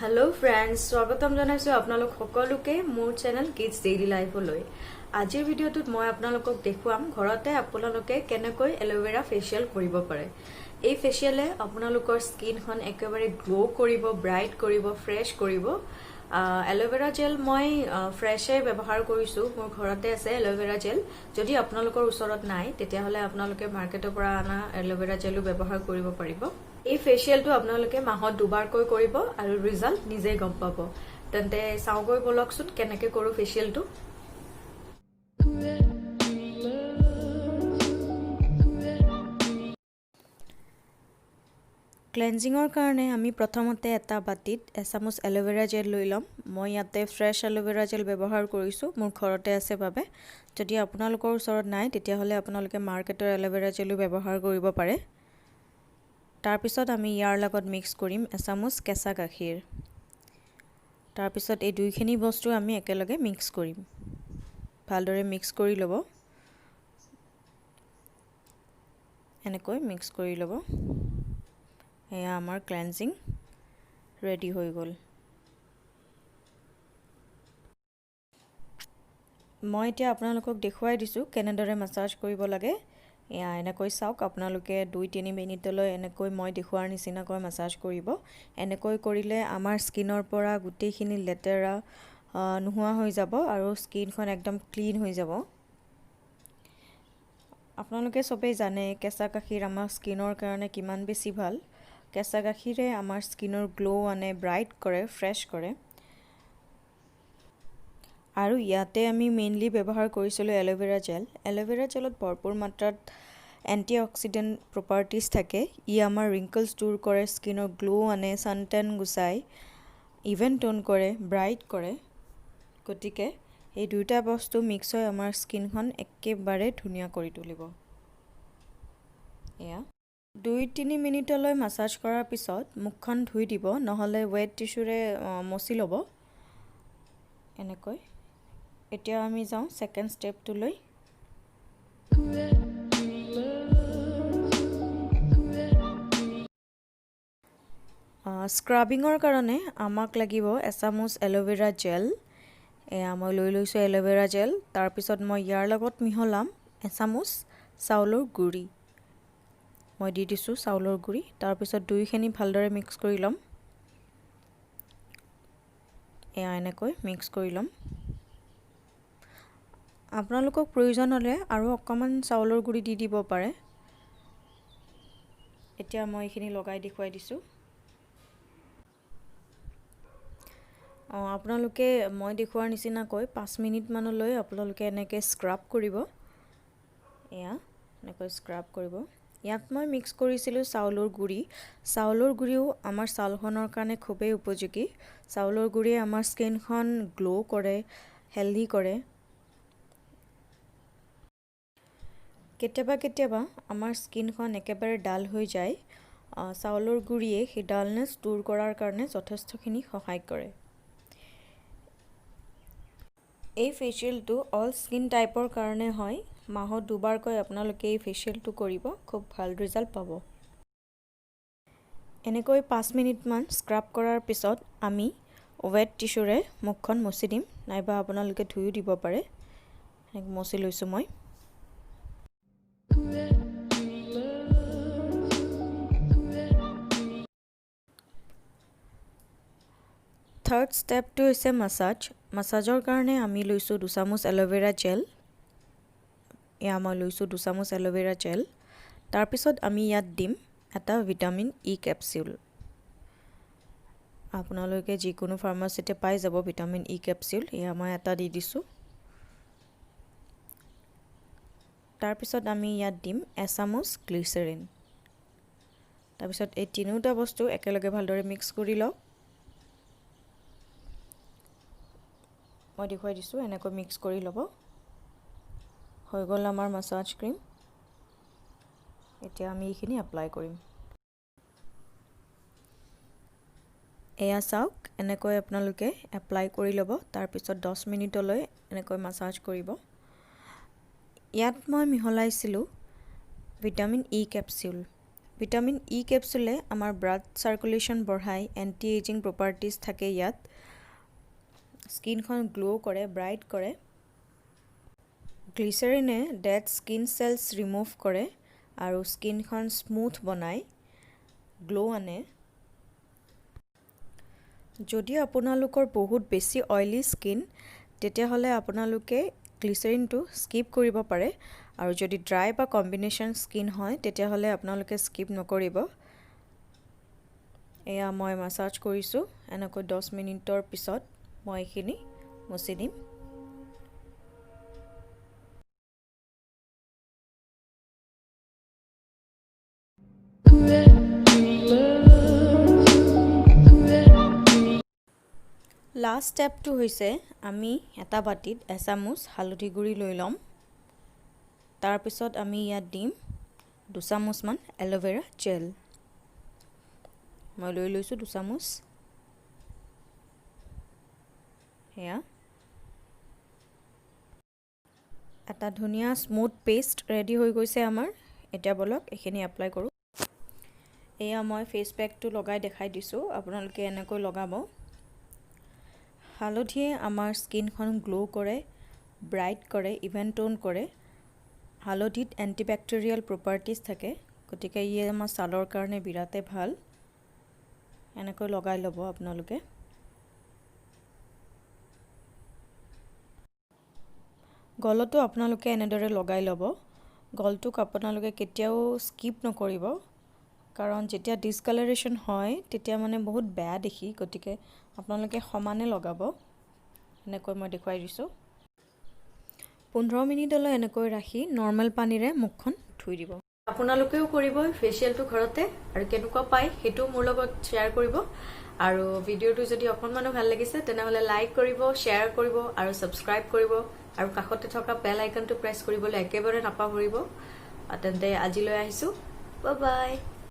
Hello friends स्वागतम जनाइছো আপোনালোক সকলোকে মোৰ চেনেল কিডছ ডেইলি লাইফলৈ আজিৰ ভিডিঅ'টোত মই আপোনালোকক দেখুৱাম ঘৰতে আপোনালোকে কেনেকৈ এলোভেৰা ফেচিয়েল কৰিব পাৰে এই ফেচিয়েলে আপোনালোকৰ স্কিনখন একেবাৰে গ্লো কৰিব ব্ৰাইট কৰিব ফ্ৰেশ কৰিব এলোভেৰা জেল মই ফ্ৰেশে ব্যৱহাৰ কৰিছো মোৰ ঘৰতে আছে এলোভেৰা জেল যদি আপোনালোকৰ ওচৰত নাই তেতিয়াহলে আপোনালোকে মাৰ্কেটৰ পৰা আনা এলোভেৰা জেলও ব্যৱহাৰ কৰিব পাৰিব এই ফেচিয়েলটো আপোনালোকে মাহত দুবাৰকৈ কৰিব আৰু ৰিজাল্ট নিজে গম পাব তেন্তে চাওগৈ বলকচোন কেনেকৈ কৰো ফেচিয়েলটো ক্লেনজিংৰ কাৰণে আমি প্ৰথমতে এটা বাটিত এচামুচ এলোভেৰা জেল লৈ লম মই ইয়াতে ফ্ৰেশ এলোভেৰা জেল ব্যৱহাৰ কৰিছো মোৰ ঘৰতে আছে বাবে যদি আপোনালোকৰ ওচৰত নাই তেতিয়াহলে আপোনালোকে মাৰ্কেটৰ এলোভেৰা জেলও ব্যৱহাৰ কৰিব পাৰে তাৰ পিছত আমি ইয়াৰ লগত মিক্স কৰিম এচামুচ কেঁচা গাখীৰ তাৰ পিছত এই দুইখিনি বস্তু আমি একেলগে মিক্স কৰিম ভালদৰে মিক্স কৰি লব এনেকৈ মিক্স কৰি লব এয়া আমাৰ ক্লেনজিং ৰেডি হৈ গল মই এতিয়া আপোনালোকক দেখুৱাই দিছো কেনেদৰে মাসাজ কৰিব লাগে এয়া এনেকৈ চাওক আপোনালোকে 2-3 মিনিটলৈ এনেকৈ মই দেখুৱাৰ নিচিনাকৈ মাসাজ কৰিব এনেকৈ কৰিলে আমাৰ স্কিনৰ পৰা গুটেইখিনি লেতেৰা নোহোৱা হৈ যাব আৰু স্কিনখন একদম ক্লিন হৈ যাব আপোনালোকে সবেই জানে কেঁচা গাখীৰ আমাৰ স্কিনৰ কাৰণে কিমান বেছি ভাল কেঁচা গাখীৰে আমাৰ স্কিনৰ গ্লো আনে ব্ৰাইট কৰে ফ্ৰেশ কৰে আৰু ইয়াতে আমি মেইনলি ব্যৱহাৰ কৰিছিলো এলোভেৰা জেলত ভৰপূৰ মাত্ৰাত এন্টিঅক্সিডেন্ট প্ৰপাৰ্টিজ থাকে ই আমাৰ ৰিংকলছ দূৰ কৰে স্কিনৰ গ্লো আনে সানটেন গুচাই ইভেন টোন কৰে ব্ৰাইট কৰে গতিকে এই দুটা বস্তু মিক্স হৈ আমাৰ স্কিনখন একেবাৰে ধুনীয়া কৰি তুলিব এয়া 2-3 মিনিটলৈ মাসাজ কৰাৰ পিছত মুখখন ধুই দিব নহলে ওয়েট টিস্যুৰে মচি লব এনেকৈ এতিয়া আমি যাও সেকেন্ড স্টেপটোলৈ স্ক্ৰাবিঙৰ কাৰণে আমাক লাগিব এচামুচ এলোভেৰা জেল এয়া মই লৈ লৈছো এলোভেৰা জেল তাৰ পিছত মই ইয়াৰ লগত মিহলাম এচামুচ চাউলৰ গুড়ি মই দি দিছো চাউলৰ গুড়ি তাৰ পিছত দুইখিনি ভালদৰে মিক্স কৰি লম এয়া এনেকৈ মিক্স কৰি লম আপোনালোকক প্ৰয়োজন হলে আৰু অকমান চাউলৰ গুড়ি দি দিব পাৰে এতিয়া মই এইখিনি লগাই দেখুৱাই দিছো আপোনালোকে মই দেখুৱাৰ নিচিনাকৈ 5 মিনিট মানলৈ আপোনালোকে এনেকৈ স্ক্ৰাব কৰিব এয়া এনেকৈ স্ক্ৰাব কৰিব ইয়াত মই মিক্স কৰিছিলো চাউলৰ গুড়িও আমাৰ ছালখনৰ কাৰণে খুবেই উপযোগী চাউলৰ গুড়িয়ে আমাৰ স্কিনখন গ্লো কৰে হেলদি কৰে কেতিয়াবা আমাৰ স্কিনখন একেবাৰে ডাল হৈ যায় চাউলৰ গুড়িয়ে সেই ডালনেছ দূৰ কৰাৰ কাৰণে যথেষ্টখিনি সহায় কৰে এই ফেচিয়েলটো অল স্কিন টাইপৰ কাৰণে হয় মাহত দুবাৰকৈ আপোনালোকে এই ফেচিয়েলটো কৰিব খুব ভাল ৰিজাল্ট পাব এনেকৈ 5 মিনিট মান স্ক্ৰাব কৰাৰ পিছত আমি ওয়েট টিস্যুৰে মুখখন মচি দিম নাইবা আপোনালোকে ধুইও দিব পাৰে এক মচি লৈছো মই থাৰ্ড স্টেপটো হৈছে মাসাজৰ কাৰণে আমি লৈছো 2 চামুচ এলোভেৰা জেল এয়া মই লৈছো 2 চামুচ এলোভেৰা জেল তাৰ পিছত আমি ইয়াত দিম এটা ভিটামিন ই কেপসুল আপোনালোকে যিকোনো ফাৰ্মাসীতে পাই যাব ভিটামিন ই কেপসুল এয়া মই এটা দি দিছো তাৰ পিছত আমি ইয়াত দিম এচামুচ গ্লিচাৰিন তাৰ পিছত এই তিনিটা বস্তু একেলগে ভালদৰে মিক্স কৰি লওক মই দেখুৱাই দিছো এনেকৈ মিক্স কৰি লব হৈ গল আমাৰ মাসাজ ক্ৰীম এতিয়া আমি এইখিনি এপ্লাই কৰিম এয়া চাওক এনেকৈ আপোনালোকে এপ্লাই কৰি লব তাৰ পিছত 10 মিনিটলৈ এনেকৈ মাসাজ কৰিব ইয়াত মই মিহলাইছিলো ভিটামিন ই কেপসুল ভিটামিন ই কেপচুলে আমাৰ ব্লাড সাৰ্কুলেশ্যন বঢ়ায়, এণ্টি এজিং প্ৰপাৰ্টিজ থাকে ইয়াত, স্কিনখন গ্লো কৰে, ব্ৰাইট কৰে। গ্লিচাৰিনে ডেড স্কিন চেলছ ৰিমুভ কৰে আৰু স্কিনখন স্মুথ বনায়, গ্লো আনে। যদি আপোনালোকৰ বহুত বেছি অইলি স্কিন, তেতিয়াহ'লে আপোনালোকে গ্লিচাৰিনটো স্কিপ কৰিব পাৰে, আৰু যদি ড্ৰাই বা কম্বিনেশ্যন স্কিন হয় তেতিয়াহ'লে আপোনালোকে স্কিপ নকৰিব। এয়া মই মাছাজ কৰিছোঁ, এনেকৈ 10 মিনিটৰ পিছত মই এইখিনি মুছি দিম। লাষ্ট ষ্টেপটো হৈছে আমি এটা বাটিত এচামুচ হালধি গুড়ি লৈ ল'ম। তাৰপিছত আমি ইয়াত দিম 2 চামুচমান এল'ভেৰা জেল। মই লৈ লৈছোঁ 2 চামুচ। সেয়া এটা ধুনীয়া স্মুথ পেষ্ট ৰেডি হৈ গৈছে আমাৰ। এতিয়া বলক এইখিনি এপ্লাই কৰোঁ। এয়া মই ফেচ পেকটো লগাই দেখাই দিছোঁ, আপোনালোকে এনেকৈ লগাব। হালধিয়ে আমাৰ স্কিনখন গ্লো কৰে, ব্ৰাইট কৰে, ইভেন টোন কৰে। হালধিত এণ্টিবেক্টেৰিয়েল প্ৰপাৰ্টিজ থাকে, গতিকে ইয়ে আমাৰ ছালৰ কাৰণে বিৰাটেই ভাল। এনেকৈ লগাই ল'ব আপোনালোকে। গলতো আপোনালোকে এনেদৰে লগাই ল'ব। গলটোক আপোনালোকে কেতিয়াও স্কিপ নকৰিব, কাৰণ যেতিয়া ডিছকালাৰেশ্যন হয় তেতিয়া মানে বহুত বেয়া দেখি, গতিকে আপোনালোকে সমানে লগাব। এনেকৈ মই দেখুৱাই দিছোঁ। 15 মিনিটলৈ এনেকৈ ৰাখি নৰ্মেল পানীৰে মুখখন ধুই দিব। আপোনালোকেও কৰিব ফেচিয়েলটো ঘৰতে, আৰু কেনেকুৱা পায় সেইটো মোৰ লগত শ্বেয়াৰ কৰিব। আৰু ভিডিঅ'টো যদি অকণমানো ভাল লাগিছে তেনেহ'লে লাইক কৰিব, শ্বেয়াৰ কৰিব আৰু ছাবস্ক্ৰাইব কৰিব, আৰু কাষতে থকা বেল আইকনটো প্ৰেছ কৰিবলৈ একেবাৰে নাপাহৰিব। তেন্তে আজিলৈ আহিছোঁ, বাই বাই।